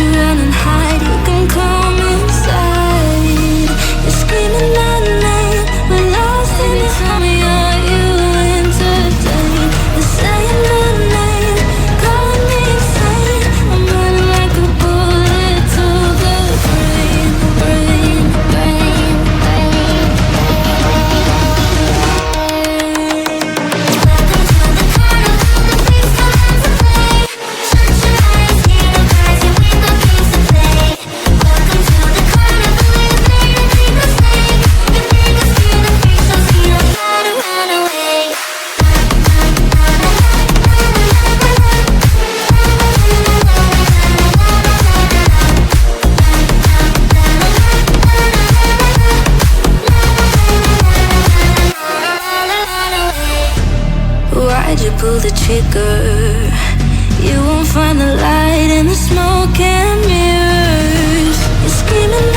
you run and hide, you can come inside. You're screaming at night, we're lost in this. Tell me, are you entertained? You're saying my name, calling me insane. I'm running like a bullet to the brain, brain, brain, brain. Welcome to the carnival, the beast comes to play. Shut your eyes, hear the cries, your window games to play. Welcome to the carnival, you made a big mistake. You make us feel the freak shows, you know how to run away. Why'd you pull the trigger? You won't find the light in the smoke and mirrors. You're screaming